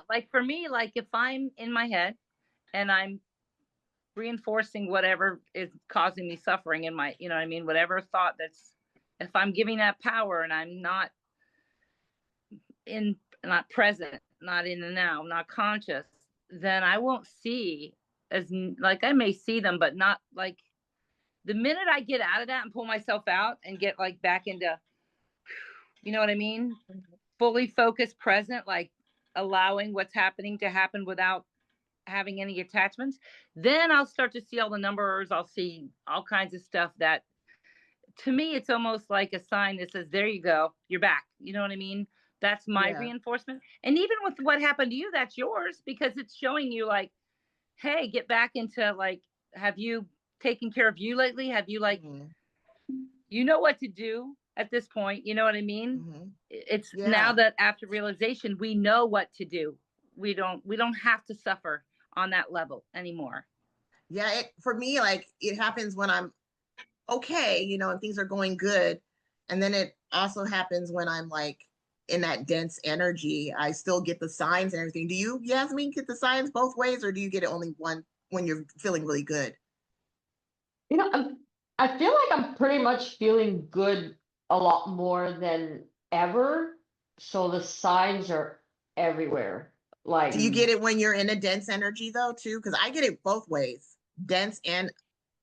like for me, like if I'm in my head and I'm reinforcing whatever is causing me suffering in my, you know what I mean? Whatever thought that's, if I'm giving that power and I'm not in, not present, not in the now, not conscious, then I won't see as, like I may see them, but not like the minute I get out of that and pull myself out and get like back into, you know what I mean? Fully focused, present, like allowing what's happening to happen without having any attachments, then I'll start to see all the numbers. I'll see all kinds of stuff that to me, it's almost like a sign that says, there you go, you're back. You know what I mean? That's my Yeah. reinforcement. And even with what happened to you, that's yours because it's showing you like, hey, get back into like, have you taken care of you lately? Have you like, Hmm. you know what to do at this point? You know what I mean? Hmm. It's now Yeah. that after realization, we know what to do. We don't have to suffer on that level anymore. Yeah. For me, like it happens when I'm okay, and things are going good. And then it also happens when I'm like in that dense energy. I still get the signs and everything. Do you, Yasmin, get the signs both ways, or do you get it only one when you're feeling really good? You know, I feel like I'm pretty much feeling good a lot more than ever. So the signs are everywhere. Do you Like, get it when you're in a dense energy though, too? Because I get it both ways, dense and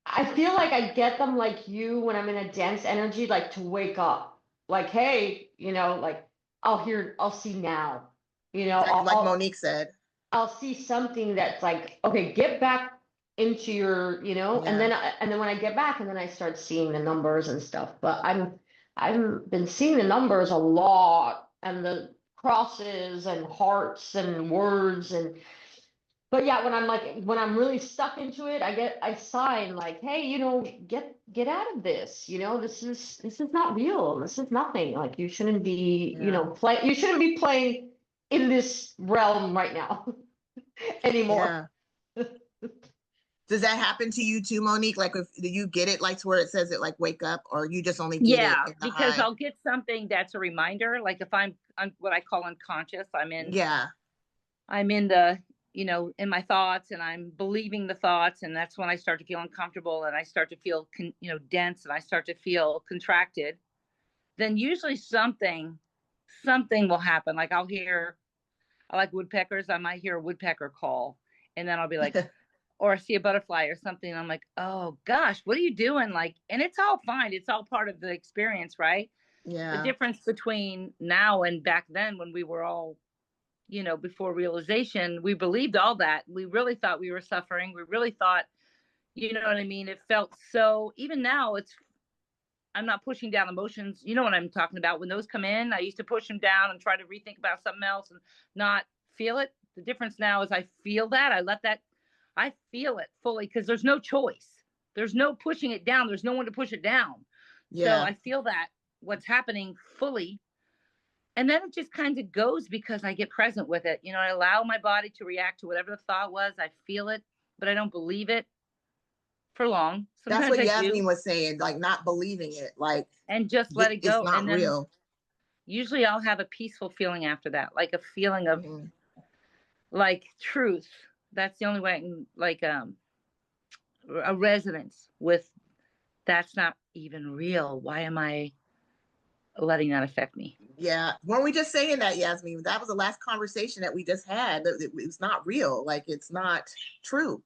I feel like I get them like you when I'm in a dense energy, like to wake up. Like, hey, like I'll see now. You know, exactly I'll, like I'll Monique said. I'll see something that's like, okay, get back into your, and Yeah. then when I get back and then I start seeing the numbers and stuff. But I've been seeing the numbers a lot and the crosses and hearts and words and but yeah, when I'm really stuck into it, I sign like, hey, get out of this. This is not real. This is nothing. Like you shouldn't be, Yeah. you shouldn't be playing in this realm right now anymore. Yeah. Does that happen to you too, Monique? Like, if do you get it like to where it says it like wake up, or you just only get it Yeah, in the because high? I'll get something that's a reminder. Like if I'm what I call unconscious, Yeah, I'm in the, in my thoughts and I'm believing the thoughts. And that's when I start to feel uncomfortable and I start to feel, dense and I start to feel contracted. Then usually something will happen. Like I like woodpeckers. I might hear a woodpecker call and then I'll be like, or I see a butterfly or something. And I'm like, oh gosh, what are you doing? Like, and it's all fine. It's all part of the experience, right? The yeah, difference between now and back then when we were all, before realization, we believed all that. We really thought we were suffering. We really thought, you know what I mean? It felt so, even now, I'm not pushing down emotions. You know what I'm talking about? When those come in, I used to push them down and try to rethink about something else and not feel it. The difference now is I feel that. I feel it fully because there's no choice. There's no pushing it down. There's no one to push it down. So yeah, I feel that what's happening fully. And then it just kind of goes because I get present with it. I allow my body to react to whatever the thought was. I feel it, but I don't believe it for long. that's Sometimes what I Yasmin do was saying, like not believing it, like and just let it it's go. not And then real. usually I'll have a peaceful feeling after that, like a feeling of Hmm. like truth. That's the only way I can like a resonance with that's not even real. Why am I letting that affect me? Yeah, weren't we just saying that, Yasmin? That was the last conversation that we just had. It's not real, like it's not true.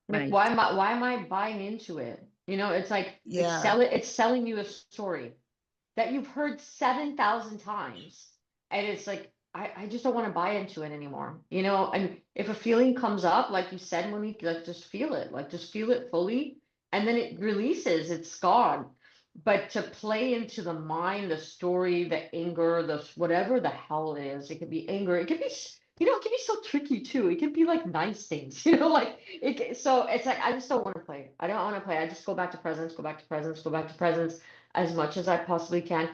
Like, Right. why am I buying into it? It's like Yeah, it's selling you a story that you've heard 7,000 times. And it's like, I just don't want to buy into it anymore. And if a feeling comes up, like you said, Monique, like just feel it fully, and then it releases, it's gone. But to play into the mind, the story, the anger, the whatever the hell it is, it could be anger, it could be, it can be so tricky too. It can be like nice things, like so it's like I just don't want to play. I don't want to play. I just go back to presence, go back to presence, go back to presence as much as I possibly can.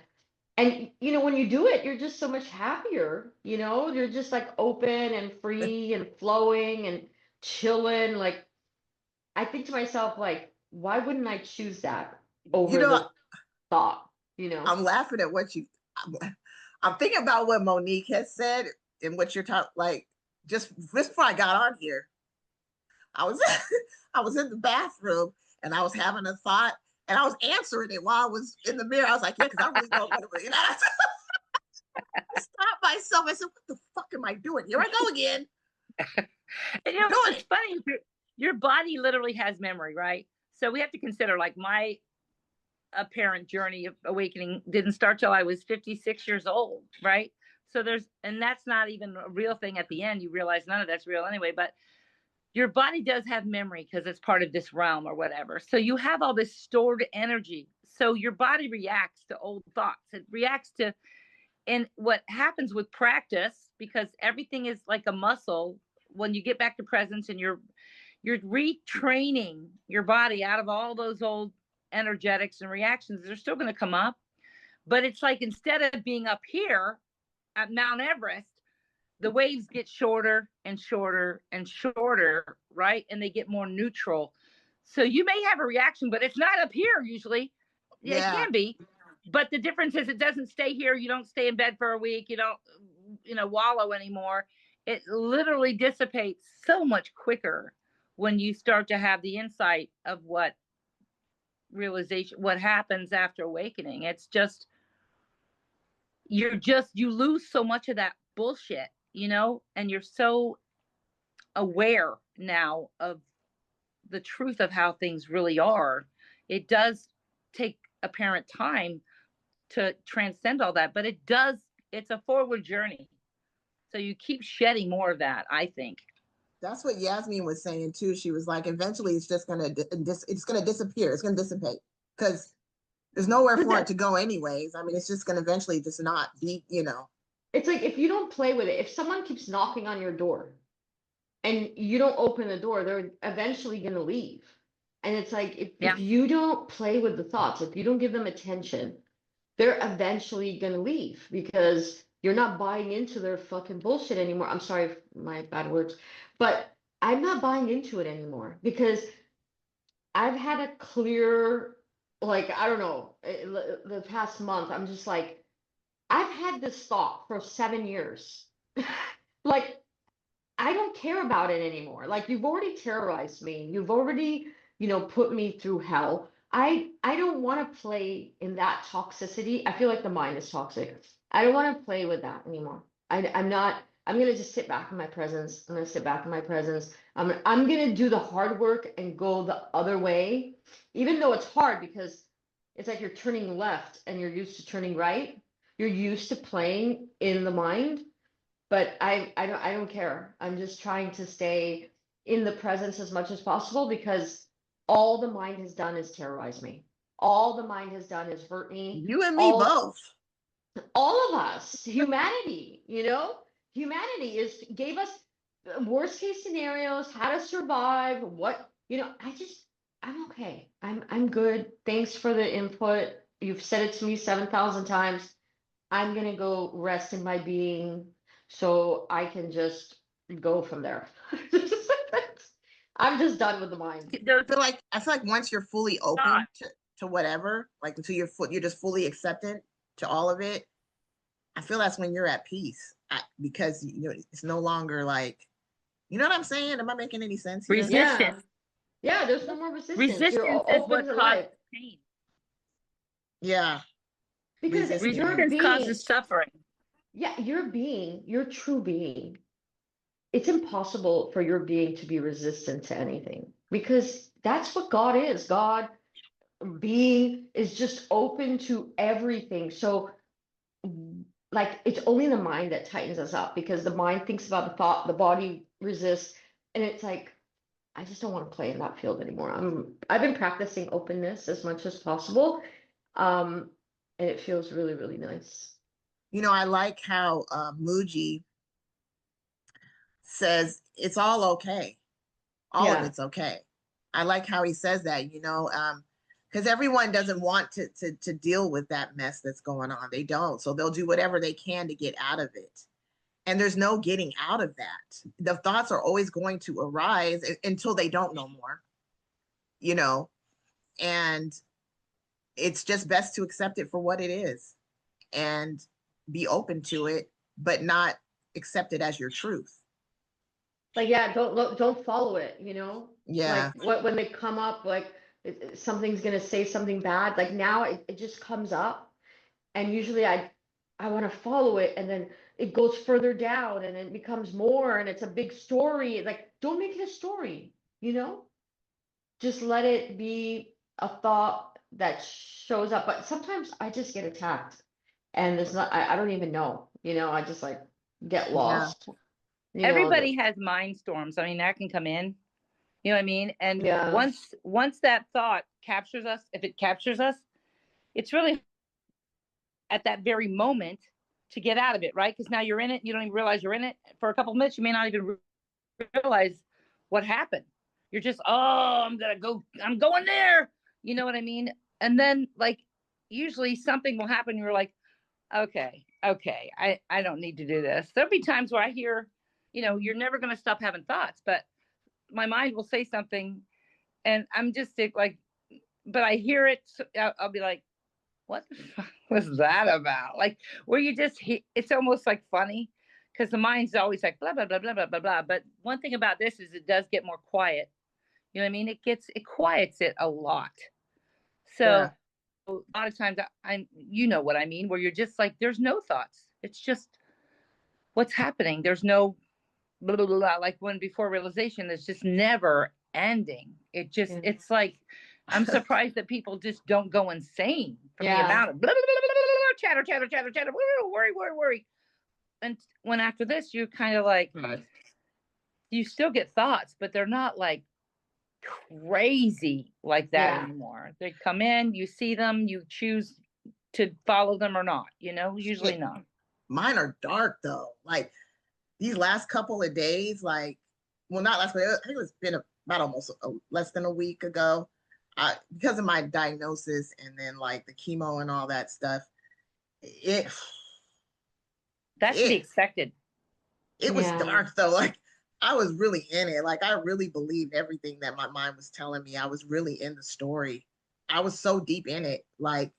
And when you do it, you're just so much happier. You're just like open and free and flowing and chilling. Like I think to myself, like, why wouldn't I choose that you over know, the thought, you know? I'm laughing at what I'm thinking about what Monique has said and what you're talking like. just before I got on here, I was I was in the bathroom and I was having a thought and I was answering it while I was in the mirror. I was like, yeah, because I really don't want to, I stopped myself. I said, what the fuck am I doing? Here I go again. And it's funny. Your body literally has memory, right? So we have to consider, like, my apparent journey of awakening didn't start till I was 56 years old, right? So and that's not even a real thing at the end. You realize none of that's real anyway, but your body does have memory because it's part of this realm or whatever. So you have all this stored energy. So your body reacts to old thoughts. It reacts to, and what happens with practice, because everything is like a muscle, when you get back to presence and you're retraining your body out of all those old energetics and reactions, they're still going to come up. But it's like, instead of being up here at Mount Everest, the waves get shorter and shorter and shorter, right? And they get more neutral. So you may have a reaction, but it's not up here usually. Yeah. It can be. But the difference is, it doesn't stay here. You don't stay in bed for a week. You don't, wallow anymore. It literally dissipates so much quicker when you start to have the insight of what happens after awakening. It's just, you lose so much of that bullshit, and you're so aware now of the truth of how things really are. It does take apparent time to transcend all that, but it's a forward journey. So you keep shedding more of that, I think. That's what Yasmin was saying too. She was like, eventually it's just gonna disappear. It's gonna dissipate because there's nowhere for it to go anyways. I mean, it's just gonna eventually just not be, It's like, if you don't play with it, if someone keeps knocking on your door and you don't open the door, they're eventually gonna leave. And it's like, if you don't play with the thoughts, if you don't give them attention, they're eventually gonna leave because you're not buying into their fucking bullshit anymore. I'm sorry for my bad words, but I'm not buying into it anymore because I've had a clear, like, I don't know, the past month, I'm just like, I've had this thought for 7 years. Like, I don't care about it anymore. Like, you've already terrorized me. You've already, put me through hell. I don't want to play in that toxicity. I feel like the mind is toxic. I don't want to play with that anymore. I'm not, I'm gonna just sit back in my presence. I'm gonna sit back in my presence. I'm gonna do the hard work and go the other way, even though it's hard because it's like you're turning left and you're used to turning right. You're used to playing in the mind, but I don't care. I'm just trying to stay in the presence as much as possible because all the mind has done is terrorize me. All the mind has done is hurt me. You and me both. All of us, humanity, humanity gave us worst case scenarios, how to survive, I'm okay. I'm good. Thanks for the input. You've said it to me 7,000 times. I'm gonna go rest in my being so I can just go from there. I'm just done with the mind. I feel like once you're fully open to whatever, like until you're just fully acceptant to all of it, I feel that's when you're at peace because it's no longer like, you know what I'm saying? Am I making any sense here? Resistance. Yeah, there's no more resistance. Resistance you're is what causes pain. Yeah. Because resistance causes suffering. Yeah, your true being. It's impossible for your being to be resistant to anything because that's what God is. God being is just open to everything. So, like, it's only the mind that tightens us up because the mind thinks about the thought, the body resists, and it's like, I just don't want to play in that field anymore. I've been practicing openness as much as possible, and it feels really, really nice. I like how Muji says it's all okay. All of it's okay. I like how he says that, because everyone doesn't want to deal with that mess that's going on. They don't. So they'll do whatever they can to get out of it. And there's no getting out of that. The thoughts are always going to arise until they don't no more, and it's just best to accept it for what it is and be open to it, but not accept it as your truth. Like, yeah, don't follow it, Yeah. like what when they come up, like something's gonna say something bad, like now it just comes up, and usually I want to follow it, and then it goes further down, and it becomes more, and it's a big story. Like, don't make it a story, you know? Just let it be a thought that shows up. But sometimes I just get attacked, and it's not, I don't even know, I just like get Yeah. lost, Everybody has mind storms. I mean, that can come in. You know what I mean? And yeah, once that thought captures us, if it captures us, it's really at that very moment to get out of it, right? Because now you're in it, you don't even realize you're in it. For a couple of minutes, you may not even realize what happened. You're just, oh, I'm going there. You know what I mean? And then like usually something will happen. You're like, okay, I don't need to do this. There'll be times where I hear, you're never going to stop having thoughts, but my mind will say something and I'm just like, but I hear it. So I'll be like, what the fuck was that about? Like, where you just, it's almost like funny because the mind's always like, blah, blah, blah, blah, blah, blah, blah. But one thing about this is it does get more quiet. You know what I mean? It quiets it a lot. Yeah. So a lot of times you know what I mean, where you're just like, there's no thoughts. It's just what's happening. There's no blah, blah, blah, blah. Like when before realization is just never ending. yeah, It's like, I'm surprised that people just don't go insane from the yeah, amount of blah, blah, blah, blah, blah, chatter, chatter, chatter, chatter, worry, worry, worry. And when after this, you're kind of like, you still get thoughts, but they're not like crazy like that yeah. anymore. They come in, you see them, you choose to follow them or not, usually Shit. not. Mine are dark though. Like these last couple of days, like, well, not last week. I think it's been about almost less than a week ago. Because of my diagnosis and then like the chemo and all that stuff, it That's to be it expected. it was Yeah. dark though. Like I was really in it. Like I really believed everything that my mind was telling me. I was really in the story. I was so deep in it, like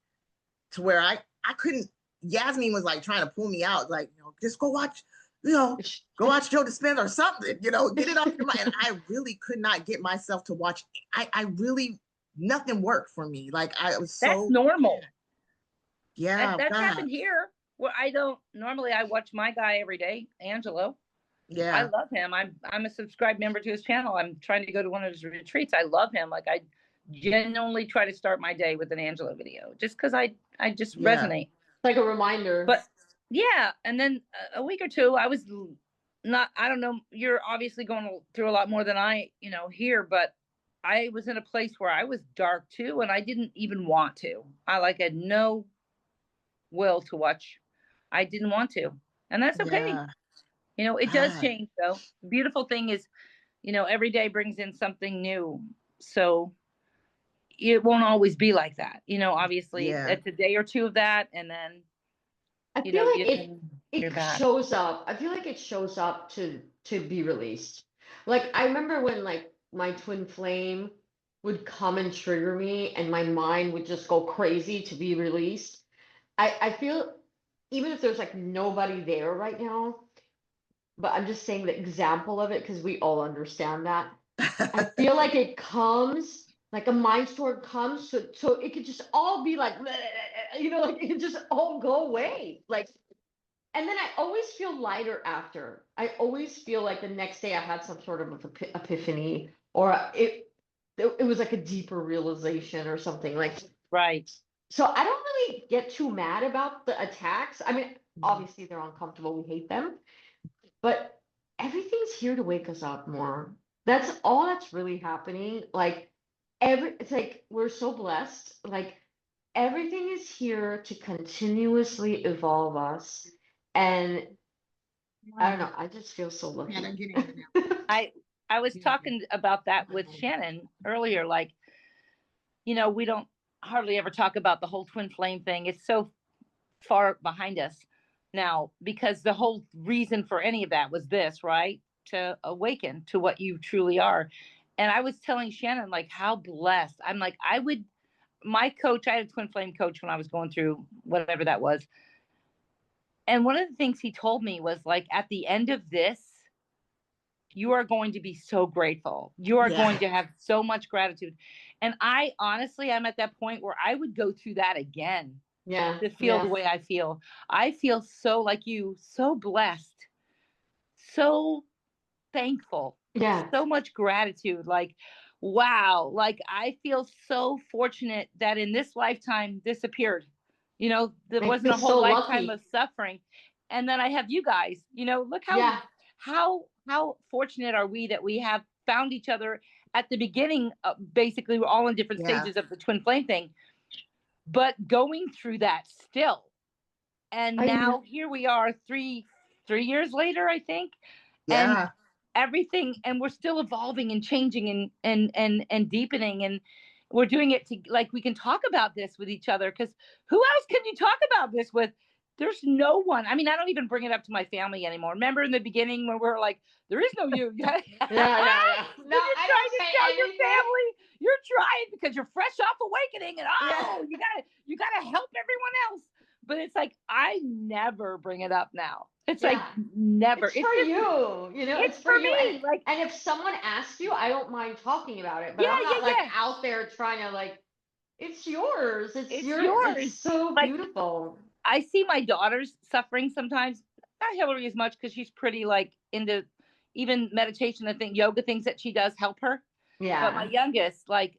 to where I couldn't. Yasmin was like trying to pull me out, like just go watch, go watch Joe Dispenza or something, get it off your mind. And I really could not get myself to watch. I really nothing worked for me. Like I was That's so normal. yeah, That's God, happened here. Where I don't normally I watch my guy every day, Angelo. I yeah, love him. I'm a subscribed member to his channel. I'm trying to go to one of his retreats. I love him. Like I genuinely try to start my day with an Angelo video just because I just yeah, resonate. Like a reminder. But yeah, and then a week or two, I was not. I don't know. You're obviously going through a lot more than I, here, but I was in a place where I was dark too, and I didn't even want to. I like had no will to watch. I didn't want to, and that's okay. yeah, It does God, change though. The beautiful thing is, every day brings in something new. So it won't always be like that. Obviously yeah, it's a day or two of that, and then I feel like it you're it back. shows up. I feel like it shows up to be released. Like I remember when like my twin flame would come and trigger me and my mind would just go crazy to be released. I feel even if there's like nobody there right now, but I'm just saying the example of it because we all understand that. I feel like it comes like a mind storm comes so it could just all be like like it could just all go away. Like, and then I always feel lighter after. I always feel like the next day I had some sort of epiphany, or it was like a deeper realization or something. Like, Right. so I don't really get too mad about the attacks. I mean, obviously they're uncomfortable. We hate them, but everything's here to wake us up more. That's all that's really happening. Like it's like we're so blessed. Like everything is here to continuously evolve us. And I don't know, I just feel so lucky. I'm getting it I was talking about that with Shannon earlier. Like, we don't hardly ever talk about the whole twin flame thing. It's so far behind us now because the whole reason for any of that was this, right? To awaken to what you truly are. And I was telling Shannon, like, how blessed I'm. Like, my coach, I had a twin flame coach when I was going through whatever that was. And one of the things he told me was like, at the end of this, you are going to be so grateful. You are Yeah. going to have so much gratitude. And I honestly, I'm at that point where I would go through that again Yeah. to feel the Yeah. way I feel. I feel so like you, so blessed, so thankful, Yeah. so much gratitude. Like, wow, like I feel so fortunate that in this lifetime this appeared. You know, there I wasn't feel a whole so lifetime of lucky. suffering. And then I have you guys, you know, look Yeah. how fortunate are we that we have found each other at the beginning. Basically, we're all in different Yeah. stages of the twin flame thing, but going through that still. And I know. now here we are 3 years later, I think. And Yeah. everything, and we're still evolving and changing and deepening, and we're doing it to, like, we can talk about this with each other, because who else can you talk about this with? There's no one. I mean, I don't even bring it up to my family anymore. Remember in the beginning when we were like, there is no you. Yeah. Yeah. No, When you're I trying don't to say tell your anything. family, you're trying because you're fresh off awakening, and Yeah. you gotta help everyone else. But it's like I never bring it up now. It's like Yeah. never. It's It's for just you, it's it's for for you. me. Like, And if someone asks you, I don't mind talking about it, but yeah, I'm not like yeah, yeah. out there trying to like, it's yours. It's It's yours. so Like, beautiful. I see my daughters suffering sometimes. Not Hillary as much because she's pretty like into even meditation. I think yoga things that she does help her. But my Yeah. youngest, like,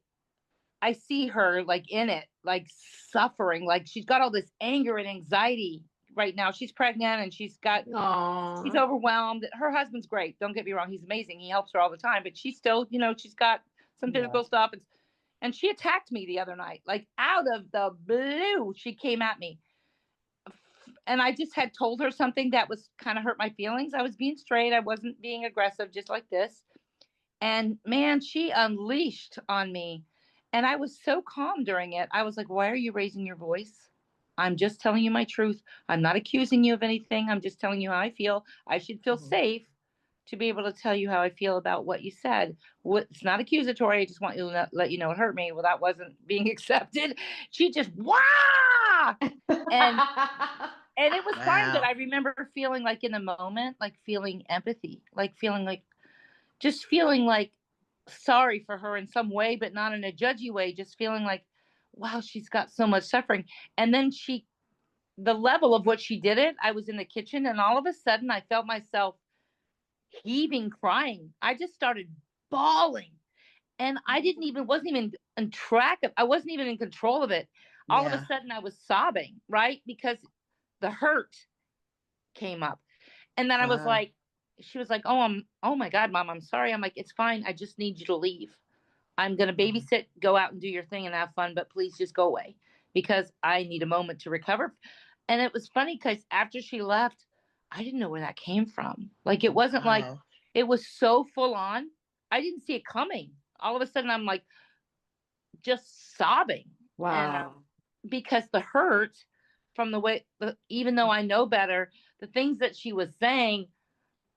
I see her like in it, like suffering. Like she's got all this anger and anxiety right now. She's pregnant and she's Oh. overwhelmed. Her husband's great. Don't get me wrong. He's amazing. He helps her all the time, but she's still, she's got some Yeah. physical stuff. And she attacked me the other night, like out of the blue. She came at me. And I just had told her something that was kind of hurt my feelings. I was being straight. I wasn't being aggressive, just like this. And man, she unleashed on me. And I was so calm during it. I was like, why are you raising your voice? I'm just telling you my truth. I'm not accusing you of anything. I'm just telling you how I feel. I should feel Mhm. safe to be able to tell you how I feel about what you said. It's not accusatory. I just want you to let you know it hurt me. Well, that wasn't being accepted. She just, wah! And and it was fine, but Wow. I remember feeling like in the moment, like feeling empathy, like feeling like just feeling like sorry for her in some way, but not in a judgy way, just feeling like, wow, she's got so much suffering. And then the level of what she did it, I was in the kitchen and all of a sudden I felt myself heaving, crying. I just started bawling. And I wasn't even in track of, I wasn't even in control of it. All of a Yeah. sudden I was sobbing, right? Because the hurt came up. And then I was Wow. like, she was like, oh my God, mom, I'm sorry. I'm like, it's fine. I just need you to leave. I'm going to Mhm. babysit, go out and do your thing and have fun, but please just go away because I need a moment to recover. And it was funny because after she left, I didn't know where that came from. Like, it wasn't like, Wow. it was so full on. I didn't see it coming. All of a sudden, I'm like just sobbing. And Wow. because the hurt from the way, even though I know better, the things that she was saying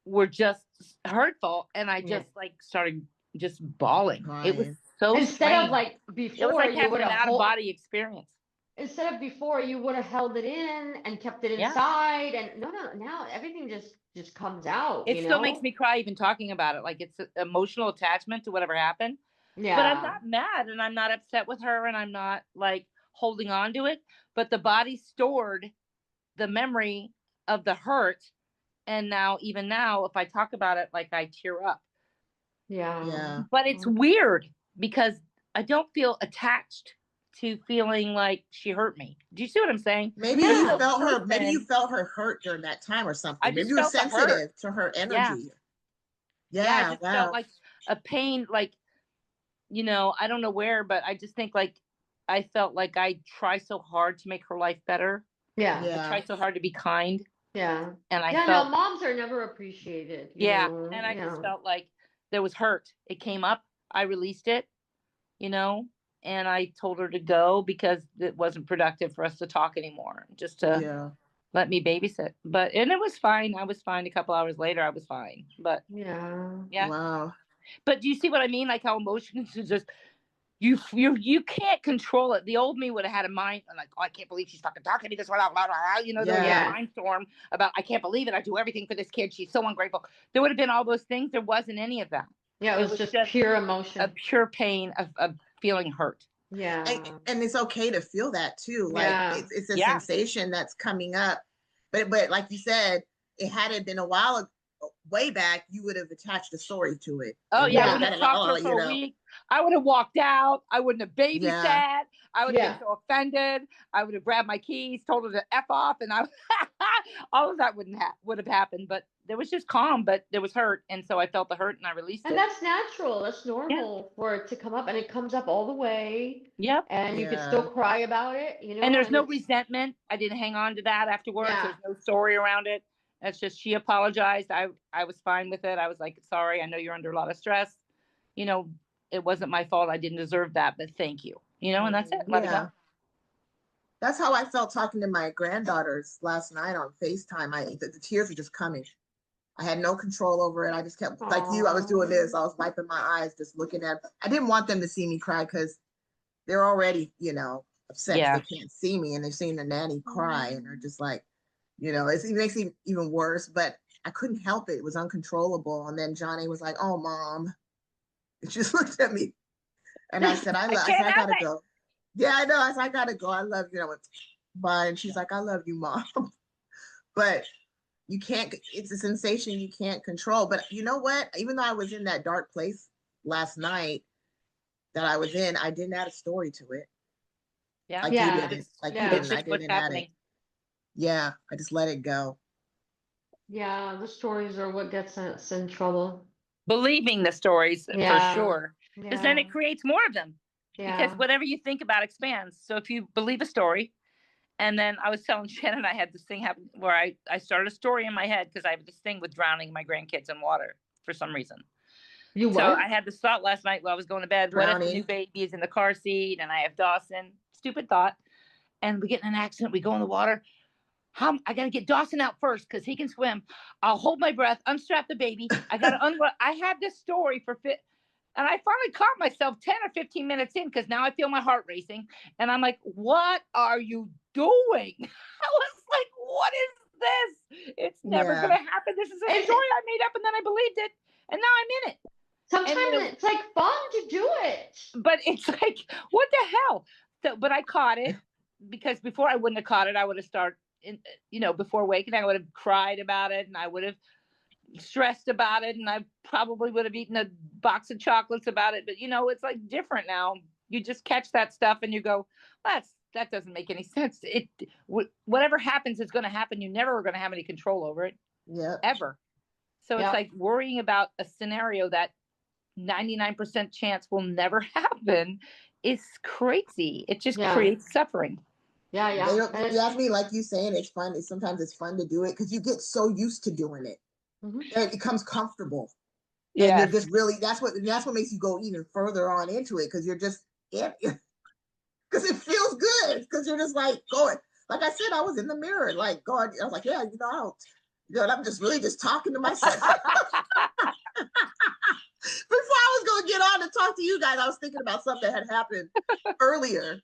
were just hurtful. And I Yeah. just like started just bawling. It was Crying. so Instead of strange. like It was before, like you having would an have out of body experience. instead of before you would have held it in and kept it Yeah. inside, and no, now everything just comes out, It still makes me cry even talking about it. Like, it's emotional attachment to whatever happened. But I'm Yeah. not mad and I'm not upset with her and I'm not like holding on to it. But the body stored the memory of the hurt. And now, even now, if I talk about it, like, I tear up. Yeah. Yeah. But it's weird because I don't feel attached to feeling like she hurt me. Do you see what I'm saying? Maybe Even you Yeah. the felt her. Maybe you person, felt her hurt during that time or I something. Maybe just you were felt the hurt. sensitive to her Yeah. energy. Yeah. I Yeah. just felt Wow. like a pain, like, I don't know where, but I just think like I felt like I try so hard to make her life better. Yeah. I Yeah. try so hard to be kind. Yeah. And I Yeah, no, felt, moms are never appreciated, yeah. And I just yeah. felt like there was hurt. It came up. I released it, you know, and I told her to go because it wasn't productive for us to talk anymore, just to Yeah. let me babysit. And it was fine. I was fine. A couple hours later, I was fine. But Yeah. yeah. Wow. But do you see what I mean? Like how emotions is just you can't control it. The old me would have had a mind like, oh, I can't believe she's fucking talking to me this way. Blah, blah, blah. You know, there would be a Yeah. mind storm about, I can't believe it. I do everything for this kid. She's so ungrateful. There would have been all those things. There wasn't any of that. Yeah, it was just pure a emotion. pure pain of feeling hurt. Yeah. And it's okay to feel that too. Like Yeah. it's a Yeah. sensation that's coming up. But like you said, it hadn't been a while way back, you would have attached a story to it. Oh And yeah, Yeah. I would have talked to her for a week. I would have walked out. I wouldn't have babysat. Yeah. I would have been so offended. I would have grabbed my keys, told her to F off, and all of that would have happened. But there was just calm, but there was hurt, and so I felt the hurt and I released it. And that's natural. That's normal for it to come up, and it comes up all the way. Yep. And you can still cry about it, you know. And there's no resentment. I didn't hang on to that afterwards. Yeah. There's no story around it. That's just, she apologized. I was fine with it. I was like, sorry, I know you're under a lot of stress. You know, it wasn't my fault. I didn't deserve that, but thank you. You know, and that's it. Let it go. That's how I felt talking to my granddaughters last night on FaceTime. The tears were just coming. I had no control over it. I just kept, like you, I was doing this. I was wiping my eyes, just looking at, I didn't want them to see me cry because they're already, you know, upset. Yeah. They can't see me and they've seen the nanny cry and they're just like, you know, it makes it even worse, but I couldn't help it. It was uncontrollable. And then Johnny was like, oh, Mom. And she just looked at me. And I said, I gotta go. Yeah, I know. I said, I gotta go. I love you. I went, bye. And she's like, I love you, Mom. But you can't, it's a sensation you can't control. But you know what? Even though I was in that dark place last night that I was in, I didn't add a story to it. Yeah. Like you didn't. Like you didn't. I didn't add it. Yeah, I just let it go. Yeah, the stories are what gets us in trouble. Believing the stories for sure. Because then it creates more of them. Yeah. Because whatever you think about expands. So if you believe a story, and then I was telling Shannon, I had this thing happen where I started a story in my head because I have this thing with drowning my grandkids in water for some reason. You what? So I had this thought last night while I was going to bed. Drowning. What if the new baby is in the car seat and I have Dawson? Stupid thought. And we get in an accident. We go in the water. I got to get Dawson out first because he can swim. I'll hold my breath, unstrap the baby. I got to I had this story and I finally caught myself 10 or 15 minutes in because now I feel my heart racing. And I'm like, what are you doing? I was like, what is this? It's never going to happen. This is a story I made up and then I believed it. And now I'm in it. Sometimes it's like fun to do it. But it's like, what the hell? So, but I caught it because before I wouldn't have caught it, I would have started. Before Awakening, I would have cried about it and I would have stressed about it and I probably would have eaten a box of chocolates about it. But, it's like different now. You just catch that stuff and you go, that doesn't make any sense. Whatever happens is going to happen. You never are going to have any control over it. Yeah. Ever. So it's like worrying about a scenario that 99% chance will never happen is crazy. It just creates suffering. Yeah. You ask me, like you saying, it's fun. Sometimes it's fun to do it because you get so used to doing it. Mm-hmm. And it becomes comfortable. Yeah. And you're just really, that's what makes you go even further on into it because you're just, because it feels good. Because you're just like going, like I said, I was in the mirror, like going, I was like, yeah, I'm just really just talking to myself. Before I was going to get on and talk to you guys, I was thinking about something that had happened earlier.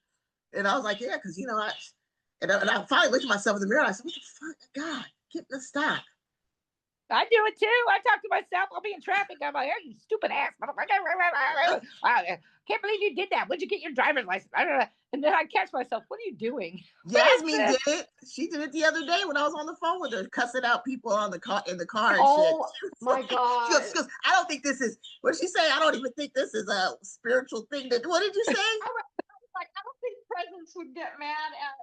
And I was like, yeah, because, I finally looked at myself in the mirror and I said, what the fuck? God, let's stop. I do it too. I talk to myself. I'll be in traffic. I'm like, hey, you stupid ass. I can't believe you did that. When'd you get your driver's license? And then I catch myself. What are you doing? Yasmin did it. She did it the other day when I was on the phone with her, cussing out people in the car and oh, shit. My God. She goes, I don't think this is, what did she say? I don't even think this is a spiritual thing. What did you say? I don't think presents would get mad at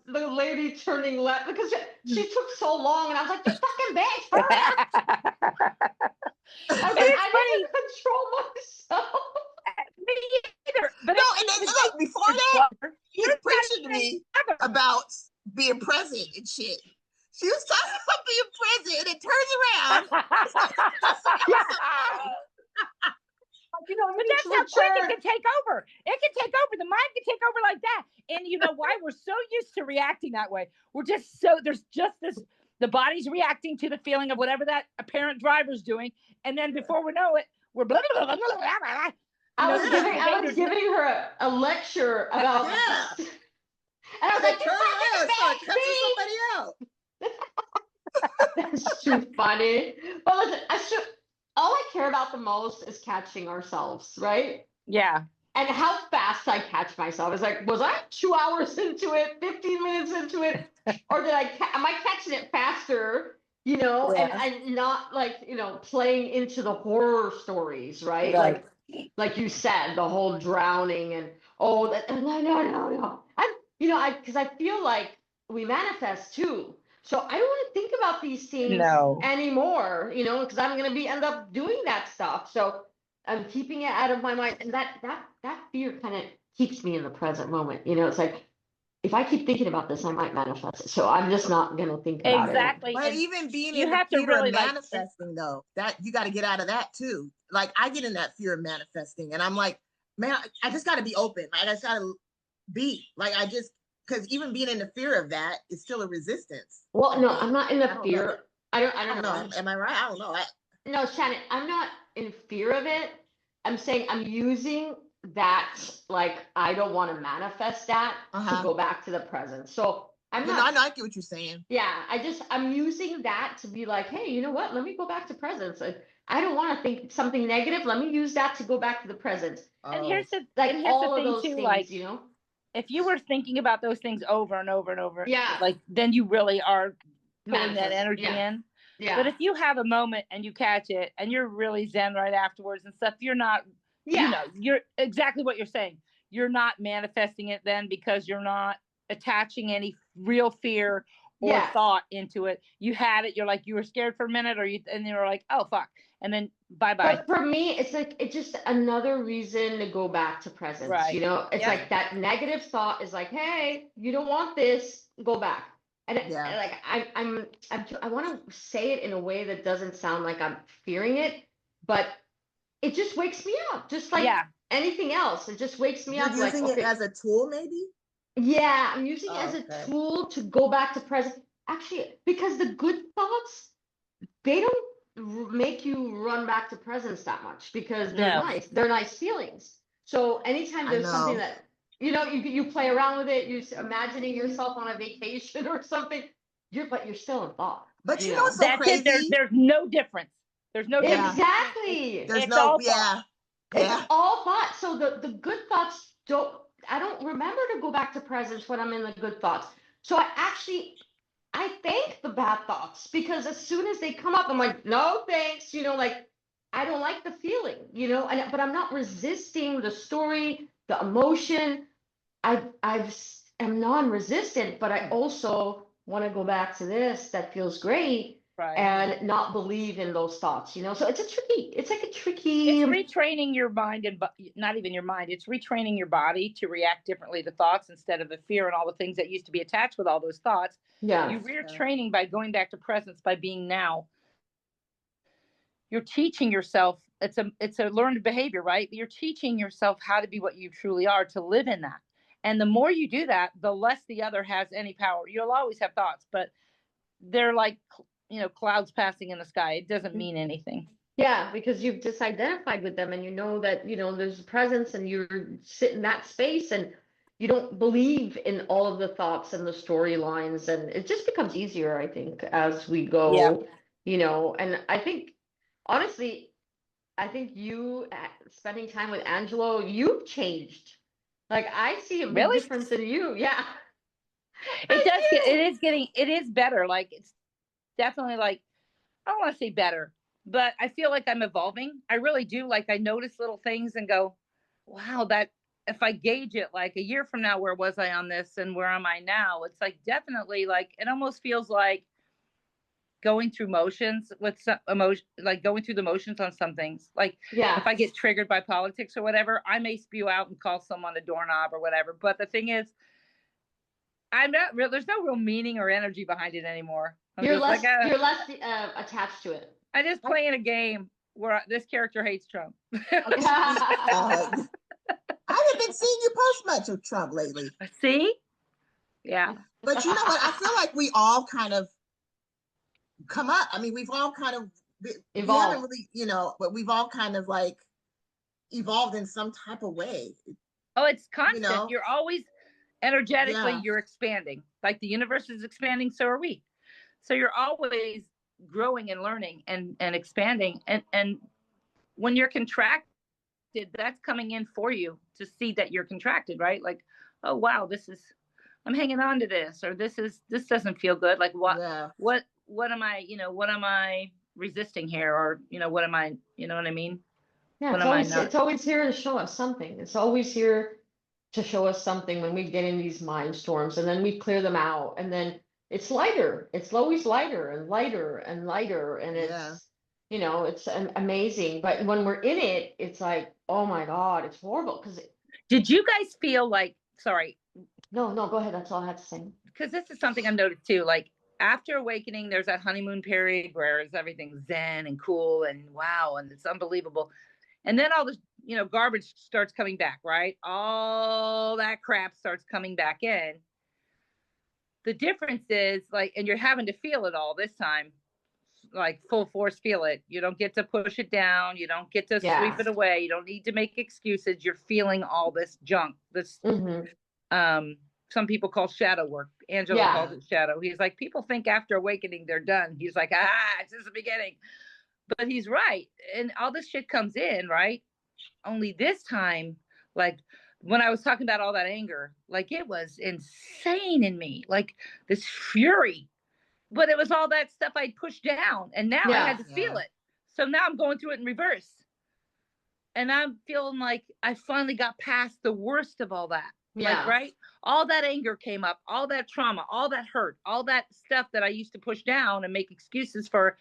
the lady turning left because she took so long, and I was like, "You fucking bitch!" I didn't control myself. Me either. But no, and then look, before that, she was preaching to me about being present and shit. She was talking about being present, and it turns around. But that's how quick it can take over. It can take over. The mind can take over like that. And you know why? We're so used to reacting that way. There's just this, the body's reacting to the feeling of whatever that apparent driver's doing. And then before we know it, we're blah, blah, blah, blah, blah, blah. I was giving her a lecture about Yeah. and I was Like, like, turn around, start "You cussing somebody out. That's too funny. But listen, all I care about the most is catching ourselves, right? Yeah. And how fast I catch myself. It's like, was I 2 hours into it, 15 minutes into it? Or am I catching it faster, Yeah. and not like, playing into the horror stories, right? Right. Like you said, the whole drowning and, oh, no. Because I feel like we manifest too. So I don't want to think about these things No. anymore, because I'm going to end up doing that stuff. So I'm keeping it out of my mind. And that fear kind of keeps me in the present moment. It's like, if I keep thinking about this, I might manifest it. So I'm just not going to think about it. Exactly. But And even being you in the have to fear really of like manifesting, though, that you got to get out of that too. Like I get in that fear of manifesting, and I'm like, man, I just got to be open. Like I just got to be like because even being in the fear of that is still a resistance. Well, no, I'm not in the don't fear. know. I don't know. Am I right? I don't know. No, Shannon, I'm not in fear of it. I'm saying I'm using that, like, I don't want to manifest that to go back to the present. So I'm not. I get what you're saying. Yeah, I'm using that to be like, hey, you know what? Let me go back to present. I don't want to think something negative. Let me use that to go back to the present. And here's the Like all of thing those too, things, like if you were thinking about those things over and over and over, Yeah. like then you really are pulling that energy Yeah. in. Yeah. But if you have a moment and you catch it and you're really zen right afterwards and stuff, you're not, you're exactly what you're saying. You're not manifesting it then because you're not attaching any real fear or thought into it. You had it. You're like, you were scared for a minute and you were like, oh, fuck. And then bye-bye. But for me, it's like, it's just another reason to go back to presence, right. It's like that negative thought is like, hey, you don't want this, go back. And like, I want to say it in a way that doesn't sound like I'm fearing it, but it just wakes me up, just like anything else. It just wakes me up. You're using it as a tool, maybe? Yeah, I'm using it as a tool to go back to present. Actually, because the good thoughts, they don't make you run back to presence that much because they're nice. They're nice feelings. So anytime there's something that, you play around with it, you're imagining yourself on a vacation or something, but you're still in thought. But you know what's so crazy? There's no difference. There's no difference. Exactly. There's all thought. It's all thought. So the good thoughts I don't remember to go back to presence when I'm in the good thoughts. So I thank the bad thoughts because as soon as they come up, I'm like, no, thanks. Like I don't like the feeling, but I'm not resisting the story, the emotion. I'm non-resistant, but I also want to go back to this that feels great. Right. And not believe in those thoughts, So it's like a tricky. It's retraining your mind and not even your mind. It's retraining your body to react differently to thoughts instead of the fear and all the things that used to be attached with all those thoughts. Yeah. You're training by going back to presence, by being now. You're teaching yourself. It's a learned behavior, right? You're teaching yourself how to be what you truly are, to live in that. And the more you do that, the less the other has any power. You'll always have thoughts, but they're like, clouds passing in the sky. It doesn't mean anything. Yeah, because you've just identified with them and you know that, there's a presence and you're sitting in that space and you don't believe in all of the thoughts and the storylines. And it just becomes easier, I think, as we go, and I think, honestly, you spending time with Angelo, you've changed. Like I see a big difference in you. Yeah. It is better. Like it's definitely like, I don't want to say better, but I feel like I'm evolving. I really do. Like I notice little things and go, wow, that if I gauge it like a year from now, where was I on this and where am I now? It's like definitely like, it almost feels like going through motions with some emotion, like going through the motions on some things. Like if I get triggered by politics or whatever, I may spew out and call someone a doorknob or whatever. But the thing is, there's no real meaning or energy behind it anymore. You're less attached to it. I just playing a game where this character hates Trump. I haven't been seeing you post much of Trump lately. See? Yeah. But you know what? I feel like we all kind of come up. I mean, we've all kind of evolved. We haven't really, but we've all kind of like evolved in some type of way, Oh, it's you constant. know? You're always energetically, Yeah. you're expanding. Like the universe is expanding, so are we. So you're always growing and learning and expanding. And when you're contracted, that's coming in for you to see that you're contracted, right? Like, oh wow, this is, I'm hanging on to this, or this doesn't feel good. Like Yeah. what am I, what am I resisting here? Or, what am I, you know what I mean? Yeah, What am I it's not? always here to show us something. It's always here to show us something when we get in these mind storms, and then we clear them out, and then it's lighter. It's always lighter and lighter and lighter, and Yeah. it's amazing. But when we're in it, it's like, oh my God, it's horrible. Because Did you guys feel like, sorry, no, go ahead. That's all I have to say. because this is something I've noticed too. Like after awakening, there's that honeymoon period where everything's zen and cool and wow, and it's unbelievable. And then all this, garbage starts coming back, right? All that crap starts coming back in. The difference is like, and you're having to feel it all this time, like full force feel it. You don't get to push it down. You don't get to sweep Yeah. it away. You don't need to make excuses. You're feeling all this junk, this some people call shadow work. Angelo Yeah. calls it shadow. He's like, people think after awakening they're done. He's like, it's just the beginning. But he's right. And all this shit comes in, right? Only this time, like when I was talking about all that anger, like it was insane in me, like this fury. But it was all that stuff I'd pushed down. And now I Yeah. had to feel it. So now I'm going through it in reverse. And I'm feeling like I finally got past the worst of all that. Yeah. Like, right? All that anger came up, all that trauma, all that hurt, all that stuff that I used to push down and make excuses for.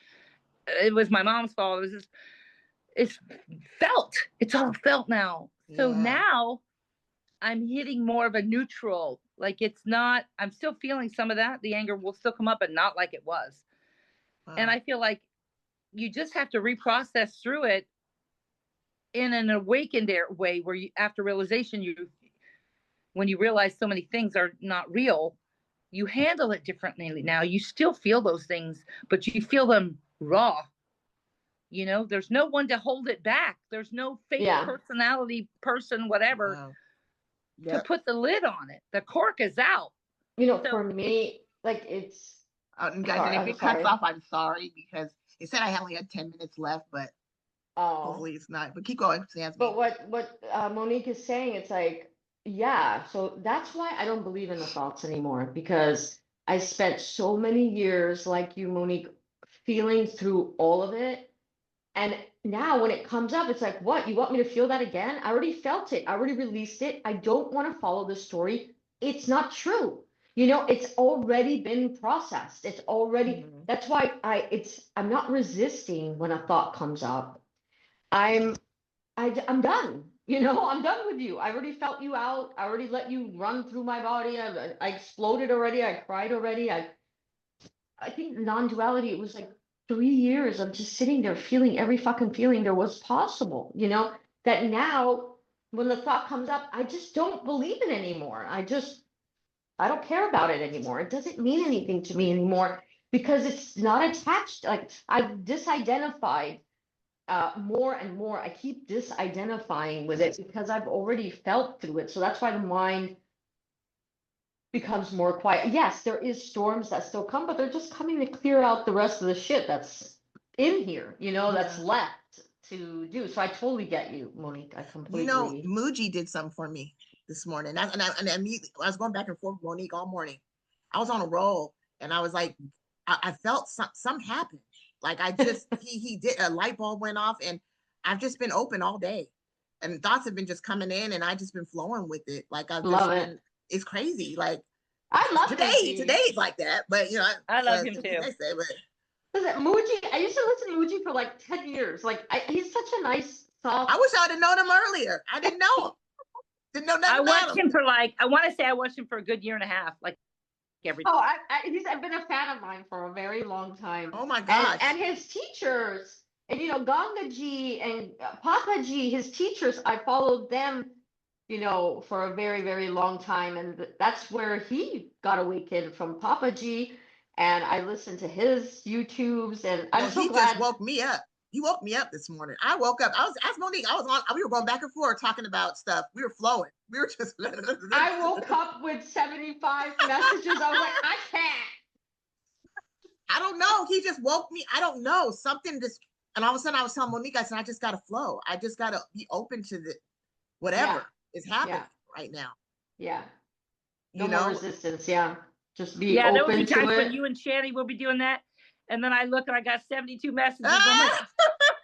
It was my mom's fault. It was just, it's felt. It's all felt now. So now I'm hitting more of a neutral. Like it's not, I'm still feeling some of that. The anger will still come up, but not like it was. Wow. And I feel like you just have to reprocess through it in an awakened way where you, after realization, when you realize so many things are not real, you handle it differently now. You still feel those things, but you feel them raw. There's no one to hold it back. There's no fake personality person, whatever, to put the lid on it. The cork is out. For me, like it's. And guys, and if it cuts off, I'm sorry, because it said I only had 10 minutes left, but hopefully it's not. But keep going, Sam. But what Monique is saying, it's like, yeah. So that's why I don't believe in the thoughts anymore, because I spent so many years, like you, Monique, feeling through all of it. And now when it comes up, it's like, what? You want me to feel that again? I already felt it. I already released it. I don't want to follow the story. It's not true. It's already been processed. It's already, that's why I'm not resisting when a thought comes up. I'm done. I'm done with you. I already felt you out. I already let you run through my body. I exploded already. I cried already. I think non-duality, it was like 3 years of just sitting there feeling every fucking feeling there was possible, that now when the thought comes up, I just don't believe it anymore. I don't care about it anymore. It doesn't mean anything to me anymore because it's not attached. Like I've disidentified more and more. I keep disidentifying with it because I've already felt through it. So that's why the mind becomes more quiet. Yes, there is storms that still come, but they're just coming to clear out the rest of the shit that's in here, that's left to do. So I totally get you, Monique. I completely. Muji did something for me this morning. I was going back and forth with Monique all morning. I was on a roll, and I was like, I felt something happened. Like I just, he did, a light bulb went off, and I've just been open all day, and thoughts have been just coming in, and I just been flowing with it. Like I've love just it. been, it's crazy. Like I love today's like that, but I love him too. Listen, Muji, I used to listen to Muji for like 10 years. Like he's such a nice, soft. I wish I'd have known him earlier. I didn't know him. Didn't know nothing I watched about him for I want to say I watched him for a good year and a half. Like every. Oh, I've been a fan of mine for a very long time. Oh my gosh. And his teachers, and Gangaji and Papaji, his teachers, I followed them, for a very, very long time. And that's where he got awakened, from Papaji. And I listened to his YouTubes, and I'm so glad. He just woke me up. You woke me up this morning. I woke up. I was asked Monique. We were going back and forth talking about stuff. We were flowing. We were just. I woke up with 75 messages. I was like, I can't. I don't know. He just woke me. I don't know. Something just, and all of a sudden I was telling Monique, I said, I just got to flow. I just got to be open to the whatever is happening right now. Yeah. You No more know, resistance. Yeah. Just be Yeah, there will open be times to when it. you and Shanny will be doing that, and then I look and I got 72 messages. I'm like,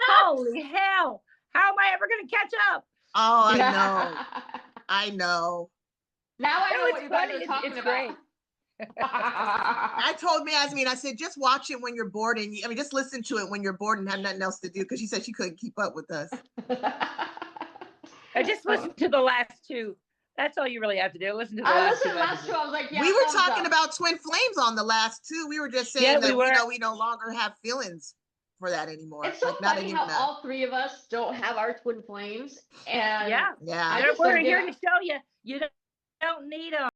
holy hell! How am I ever going to catch up? Oh, I know. I know. Now I know it's what you funny. guys are talking It's about. great. I told Yasmin, I said, just watch it when you're bored, and just listen to it when you're bored and have nothing else to do, because she said she couldn't keep up with us. I just listened to the last two. That's all you really have to do. Listen to the I last listened two. to the last two. I was like, yeah. We were talking up. about twin flames on the last two. We were just saying that we no longer have feelings for that anymore. It's so like funny how all three of us don't have our twin flames, and yeah, I just we're don't here get to show you. You don't need them.